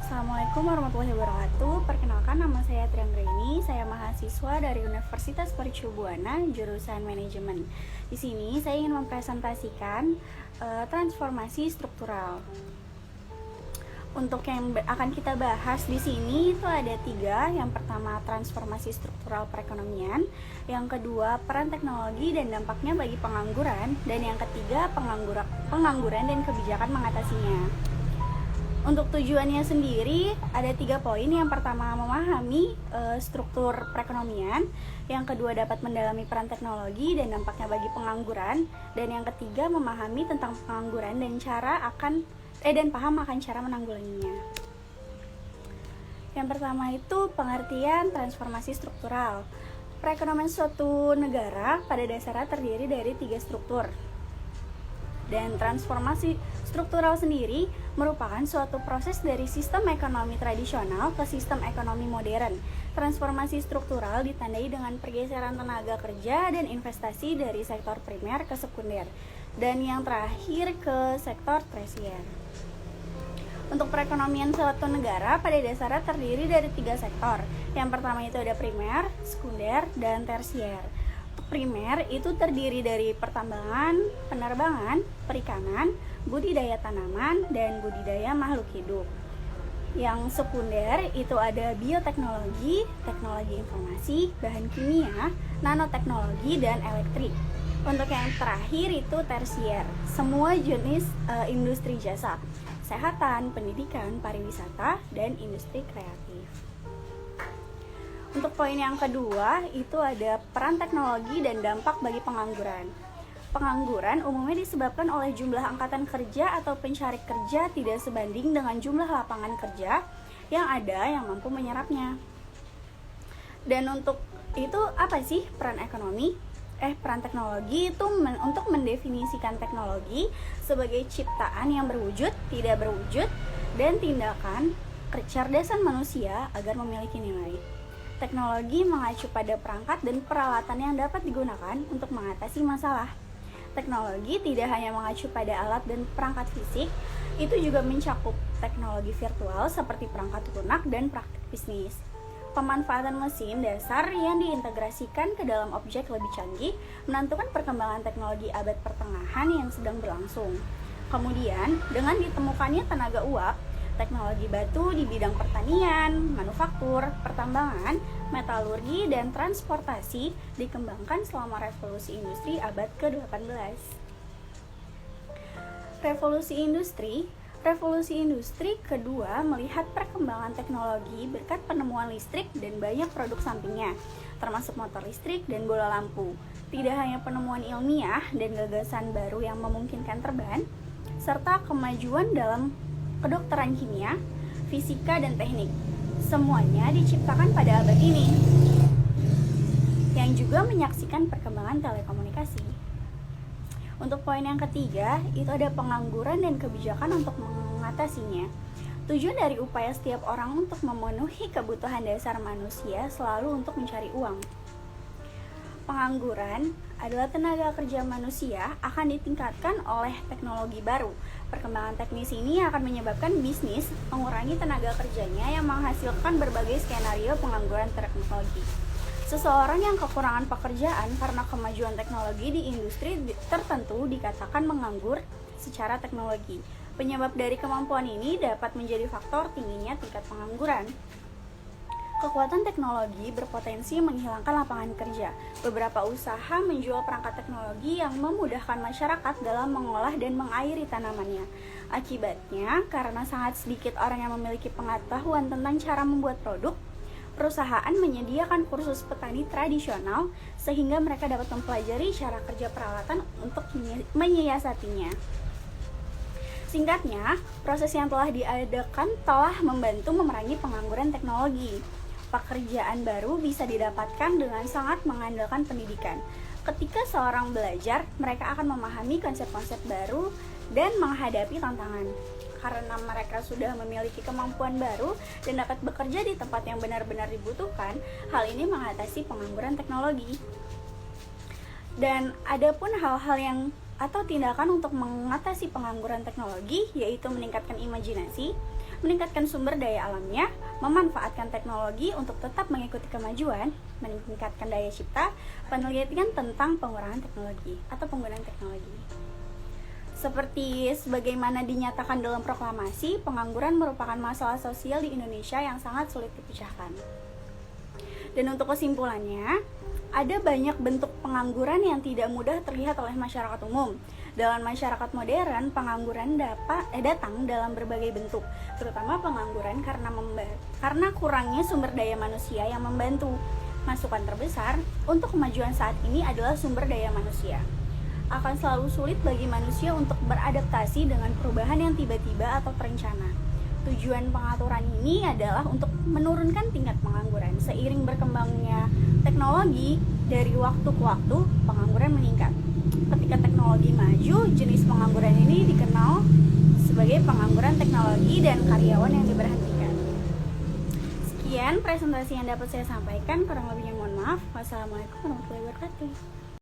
Assalamualaikum warahmatullahi wabarakatuh. Perkenalkan, nama saya Trianggraini. Saya mahasiswa dari Universitas Mercu Buana, jurusan manajemen. Di sini saya ingin mempresentasikan transformasi struktural. Untuk yang akan kita bahas di sini itu ada 3. Yang pertama, transformasi struktural perekonomian. Yang kedua, peran teknologi dan dampaknya bagi pengangguran. Dan yang ketiga, pengangguran dan kebijakan mengatasinya. Untuk tujuannya sendiri ada 3 poin. Yang pertama, memahami struktur perekonomian. Yang kedua, dapat mendalami peran teknologi dan dampaknya bagi pengangguran. Dan yang ketiga, memahami tentang pengangguran dan paham akan cara menanggulanginya. Yang pertama itu pengertian transformasi struktural. Perekonomian suatu negara pada dasarnya terdiri dari 3 struktur. Dan transformasi struktural sendiri merupakan suatu proses dari sistem ekonomi tradisional ke sistem ekonomi modern. Transformasi struktural ditandai dengan pergeseran tenaga kerja dan investasi dari sektor primer ke sekunder, dan yang terakhir ke sektor tersier. Untuk perekonomian suatu negara pada dasarnya terdiri dari 3 sektor. Yang pertama itu ada primer, sekunder, dan tersier. Primer itu terdiri dari pertambangan, penerbangan, perikanan, budidaya tanaman, dan budidaya makhluk hidup. Yang sekunder itu ada bioteknologi, teknologi informasi, bahan kimia, nanoteknologi, dan elektrik. Untuk yang terakhir itu tersier, semua jenis industri jasa, kesehatan, pendidikan, pariwisata, dan industri kreatif. Untuk poin yang kedua, itu ada peran teknologi dan dampak bagi pengangguran. Pengangguran umumnya disebabkan oleh jumlah angkatan kerja atau pencari kerja tidak sebanding dengan jumlah lapangan kerja yang ada yang mampu menyerapnya. Dan untuk itu apa sih peran teknologi itu untuk mendefinisikan teknologi sebagai ciptaan yang berwujud, tidak berwujud, dan tindakan kecerdasan manusia agar memiliki nilai. Teknologi mengacu pada perangkat dan peralatan yang dapat digunakan untuk mengatasi masalah. Teknologi tidak hanya mengacu pada alat dan perangkat fisik, itu juga mencakup teknologi virtual seperti perangkat lunak dan praktik bisnis. Pemanfaatan mesin dasar yang diintegrasikan ke dalam objek lebih canggih menentukan perkembangan teknologi abad pertengahan yang sedang berlangsung. Kemudian, dengan ditemukannya tenaga uap, teknologi batu di bidang pertanian, manufaktur, pertambangan, metalurgi, dan transportasi dikembangkan selama revolusi industri abad ke-18. Revolusi industri kedua melihat perkembangan teknologi berkat penemuan listrik dan banyak produk sampingnya, termasuk motor listrik dan bola lampu. Tidak hanya penemuan ilmiah dan gagasan baru yang memungkinkan terbang, serta kemajuan dalam kedokteran kimia, fisika, dan teknik. Semuanya diciptakan pada abad ini, yang juga menyaksikan perkembangan telekomunikasi. Untuk poin yang ketiga, itu ada pengangguran dan kebijakan untuk mengatasinya. Tujuan dari upaya setiap orang untuk memenuhi kebutuhan dasar manusia selalu untuk mencari uang. Pengangguran adalah tenaga kerja manusia akan ditingkatkan oleh teknologi baru. Perkembangan teknis ini akan menyebabkan bisnis mengurangi tenaga kerjanya yang menghasilkan berbagai skenario pengangguran teknologi. Seseorang yang kekurangan pekerjaan karena kemajuan teknologi di industri tertentu dikatakan menganggur secara teknologi. Penyebab dari kemampuan ini dapat menjadi faktor tingginya tingkat pengangguran. Kekuatan teknologi berpotensi menghilangkan lapangan kerja. Beberapa usaha menjual perangkat teknologi yang memudahkan masyarakat dalam mengolah dan mengairi tanamannya. Akibatnya, karena sangat sedikit orang yang memiliki pengetahuan tentang cara membuat produk, perusahaan menyediakan kursus petani tradisional sehingga mereka dapat mempelajari cara kerja peralatan untuk menyiasatinya. Singkatnya, proses yang telah diadakan telah membantu memerangi pengangguran teknologi. Pekerjaan baru bisa didapatkan dengan sangat mengandalkan pendidikan. Ketika seorang belajar, mereka akan memahami konsep-konsep baru dan menghadapi tantangan. Karena mereka sudah memiliki kemampuan baru dan dapat bekerja di tempat yang benar-benar dibutuhkan, hal ini mengatasi pengangguran teknologi. Dan ada pun hal-hal yang atau tindakan untuk mengatasi pengangguran teknologi, yaitu meningkatkan imajinasi, meningkatkan sumber daya alamnya, memanfaatkan teknologi untuk tetap mengikuti kemajuan, meningkatkan daya cipta, penelitian tentang pengurangan teknologi atau penggunaan teknologi. Seperti sebagaimana dinyatakan dalam proklamasi, pengangguran merupakan masalah sosial di Indonesia yang sangat sulit dipecahkan. Dan untuk kesimpulannya, ada banyak bentuk pengangguran yang tidak mudah terlihat oleh masyarakat umum. Dalam masyarakat modern, pengangguran datang dalam berbagai bentuk, terutama pengangguran karena kurangnya sumber daya manusia yang membantu. Masukan terbesar untuk kemajuan saat ini adalah sumber daya manusia. Akan selalu sulit bagi manusia untuk beradaptasi dengan perubahan yang tiba-tiba atau terencana. Tujuan pengaturan ini adalah untuk menurunkan tingkat pengangguran. Seiring berkembangnya teknologi, dari waktu ke waktu pengangguran meningkat. Ketika teknologi maju, jenis pengangguran ini dikenal sebagai pengangguran teknologi dan karyawan yang diberhentikan. Sekian presentasi yang dapat saya sampaikan, kurang lebihnya mohon maaf. Wassalamualaikum warahmatullahi wabarakatuh.